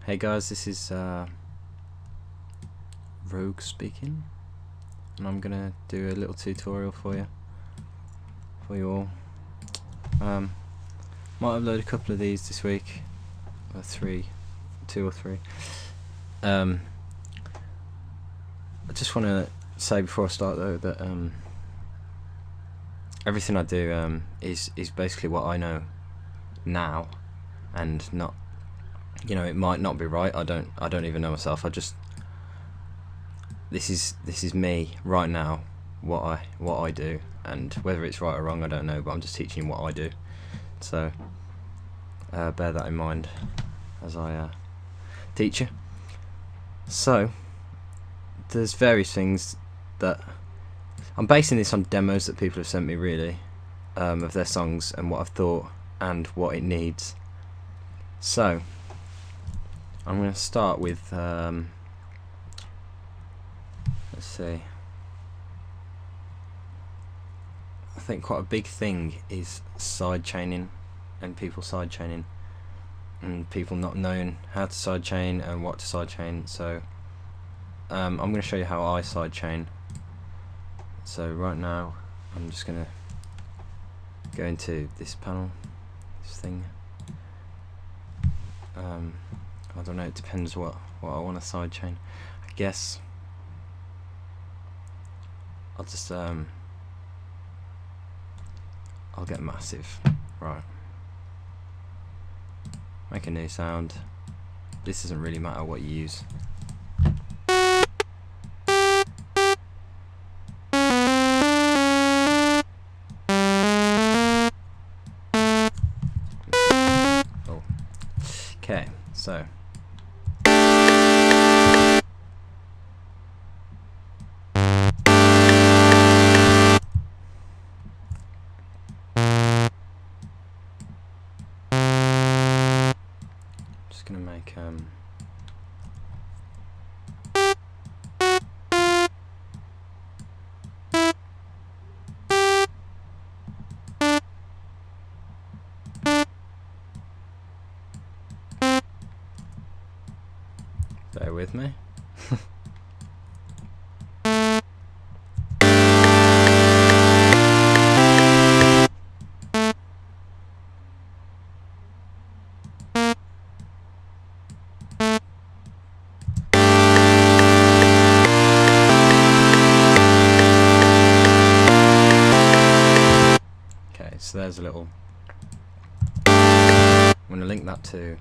Hey guys, this is Rogue speaking, and I'm gonna do a little tutorial for you all. Might upload a couple of these this week, or two or three. I just want to say before I start though that everything I do is basically what I know now, and not, you know, it might not be right. I don't even know myself. This is me right now, what I do, and whether it's right or wrong I don't know, but I'm just teaching you what I do. So bear that in mind as I teach you. So there's various things that I'm basing this on demos that people have sent me, really, of their songs and what I've thought and what it needs. So I'm going to start with let's see, I think quite a big thing is sidechaining, and people sidechaining, and people not knowing how to sidechain and what to sidechain. So I'm going to show you how I sidechain. So right now I'm just going to go into this panel, this thing. I don't know, it depends what I want to sidechain. I guess I'll just I'll get massive. Right, make a new sound. This doesn't really matter what you use. Oh, okay, so just gonna make bear with me. Okay, so there's a little. I'm going to link that to,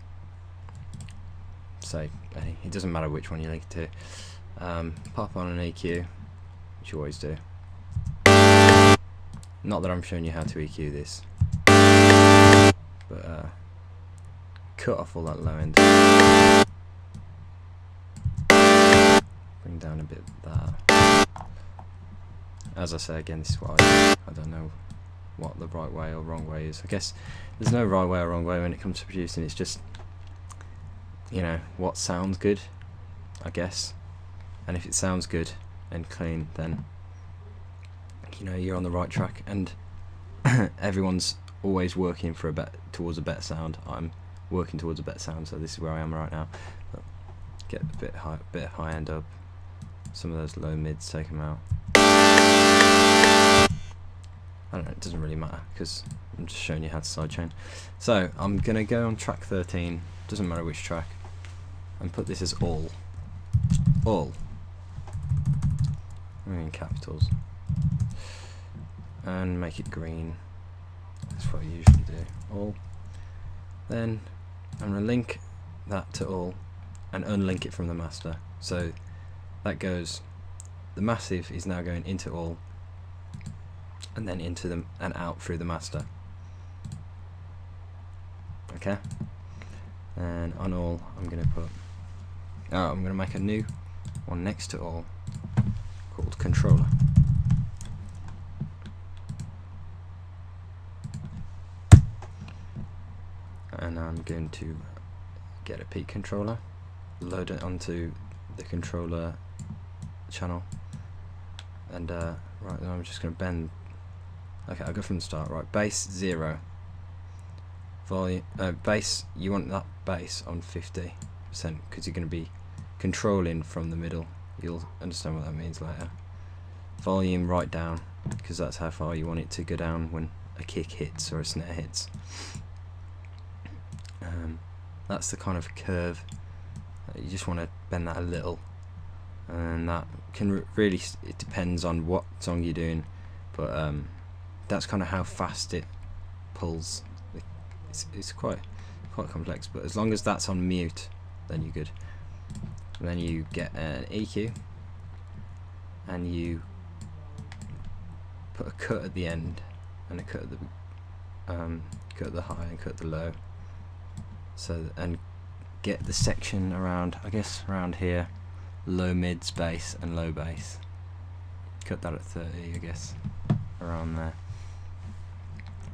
say, it doesn't matter which one you link it to. Pop on an EQ, which you always do. Not that I'm showing you how to EQ this, but cut off all that low end. Bring down a bit of that. As I say again, this is what I don't know what the right way or wrong way is. I guess there's no right way or wrong way when it comes to producing. It's just, you know, what sounds good, I guess. And if it sounds good and clean, then, you know, you're on the right track. And everyone's always working for towards a better sound. I'm working towards a better sound, so this is where I am right now. But get a bit high end up. Some of those low mids, take them out. I don't know, it doesn't really matter because I'm just showing you how to sidechain. So I'm gonna go on track 13, doesn't matter which track, and put this as all in capitals, and make it green. That's what I usually do. All. Then I'm gonna link that to all and unlink it from the master. So that goes, the massive is now going into all, and then into them and out through the master. Okay, and on all I'm gonna put, I'm gonna make a new one next to all called controller. And I'm going to get a peak controller, load it onto the controller channel, and right now I'm just going to bend. Okay, I'll go from the start. Right, bass 0, volume, bass, you want that bass on 50, because you're going to be controlling from the middle. You'll understand what that means later. Volume right down, because that's how far you want it to go down when a kick hits or a snare hits. That's the kind of curve. You just want to bend that a little, and that can really, it depends on what song you're doing, but that's kind of how fast it pulls. It's quite complex, but as long as that's on mute, then you're good. And then you get an EQ, and you put a cut at the end, and a cut at the high and cut at the low. So, and get the section around, I guess around here, low mids bass and low bass. Cut that at 30, I guess, around there.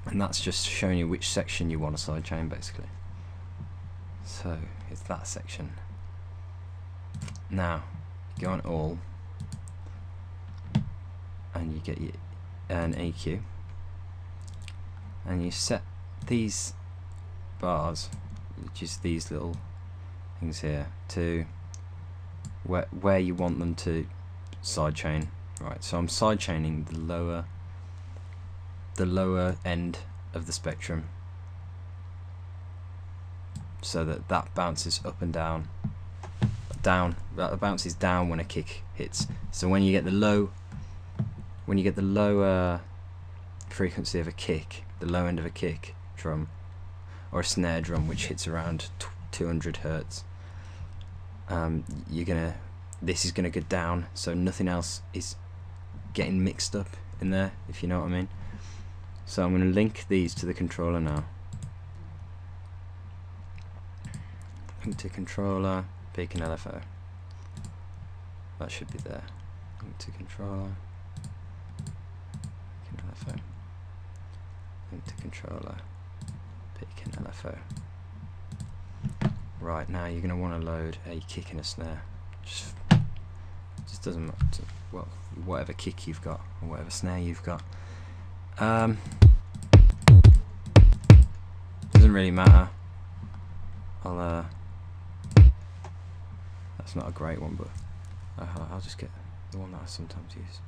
And that's just showing you which section you want a sidechain, basically. So it's that section. Now you go on all, and you get an EQ, and you set these bars, which is these little things here, to where you want them to sidechain. Right, so I'm sidechaining the lower end of the spectrum, so that bounces up and down, that bounces down when a kick hits. So when you get the lower frequency of a kick, the low end of a kick drum or a snare drum, which hits around 200 hertz, this is gonna go down, so nothing else is getting mixed up in there, if you know what I mean. So I'm going to link these to the controller now. Link to controller, peak and LFO. That should be there. Link to controller, peak and LFO. Link to controller, peak and LFO. Right, now you're going to want to load a kick and a snare. Just doesn't matter. Well, whatever kick you've got or whatever snare you've got. Doesn't really matter. That's not a great one, but I'll just get the one that I sometimes use.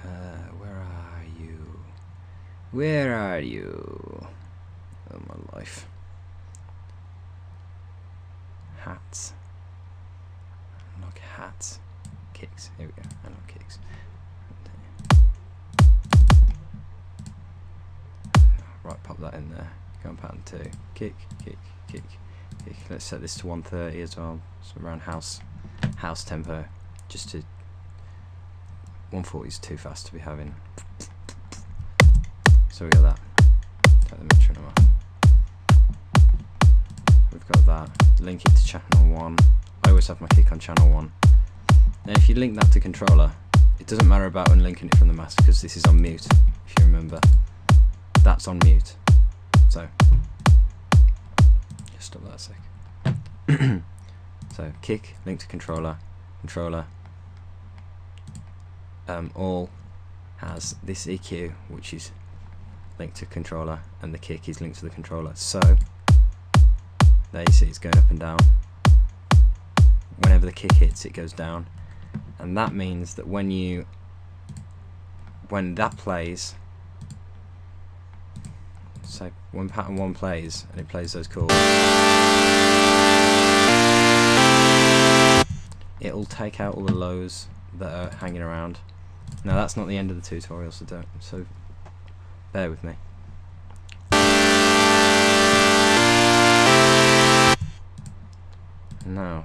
Where are you? Where are you? Oh my life. Hats. Unlock hats. Kicks. Here we go. Unlock kicks. Right, pop that in there. Go on pattern 2. Kick, kick, kick, kick. Let's set this to 130 as well. So around house tempo. Just to 140 is too fast to be having. So we got that. Take the metronome off. We've got that. Link it to channel 1. I always have my kick on channel 1. Now if you link that to controller, it doesn't matter about unlinking it from the master because this is on mute, if you remember. That's on mute. So just stop that a sec. So kick, link to controller, all has this EQ which is linked to controller, and the kick is linked to the controller. So there you see it's going up and down. Whenever the kick hits, it goes down, and that means that when that plays, so when pattern 1 plays and it plays those chords, it'll take out all the lows that are hanging around. Now that's not the end of the tutorial, so bear with me. Now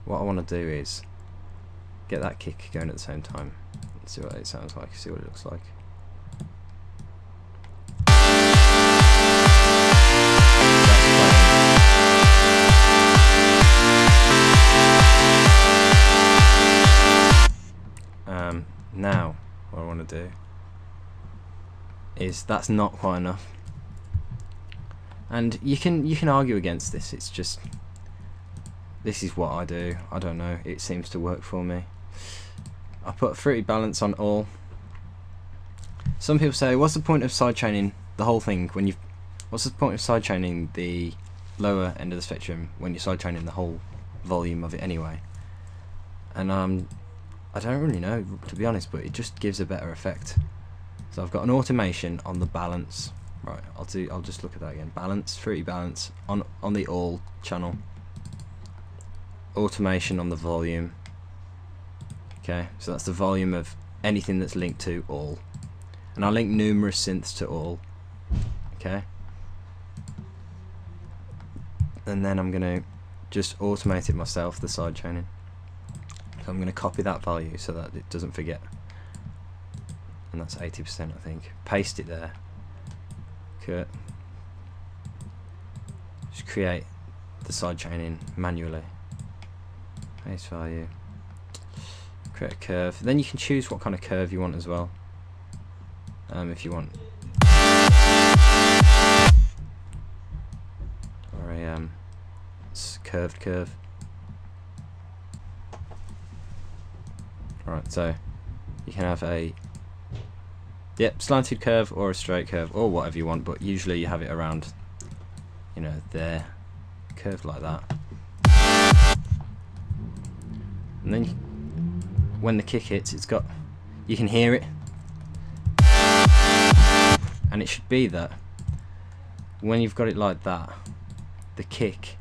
what I want to do is get that kick going at the same time and see what it sounds like, see what it looks like. Now what I want to do is, that's not quite enough, and you can argue against this. It's just, this is what I do. I don't know, it seems to work for me. I put fruity balance on all. Some people say, what's the point of sidechaining the whole thing when what's the point of sidechaining the lower end of the spectrum when you're sidechaining the whole volume of it anyway? And I don't really know, to be honest, but it just gives a better effect. So I've got an automation on the balance. Right, I'll just look at that again. Balance, fruity balance on the all channel. Automation on the volume. Okay, so that's the volume of anything that's linked to all. And I'll link numerous synths to all. Okay. And then I'm gonna just automate it myself, the side chaining. So I'm gonna copy that value so that it doesn't forget. And that's 80%, I think. Paste it there. Okay. Just create the side chaining manually. Paste value. Create a curve. Then you can choose what kind of curve you want as well. If you want, or a curved curve. Right, so you can have a slanted curve or a straight curve or whatever you want, but usually you have it around, you know, there, curved like that. And then when the kick hits, you can hear it, and it should be that when you've got it like that, the kick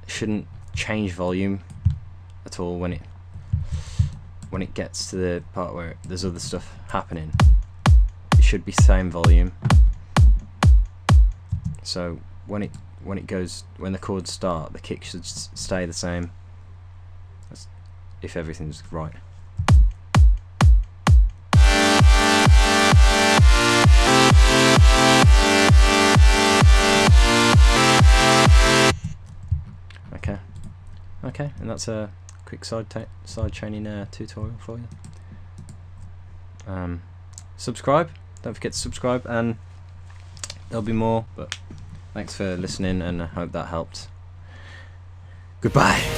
shouldn't change volume at all when it gets to the part where there's other stuff happening. It should be same volume. So when the chords start, the kick should stay the same. That's if everything's right. Okay, and that's a quick side chaining tutorial for you. Subscribe, don't forget to subscribe, and there'll be more. But thanks for listening, and I hope that helped. Goodbye.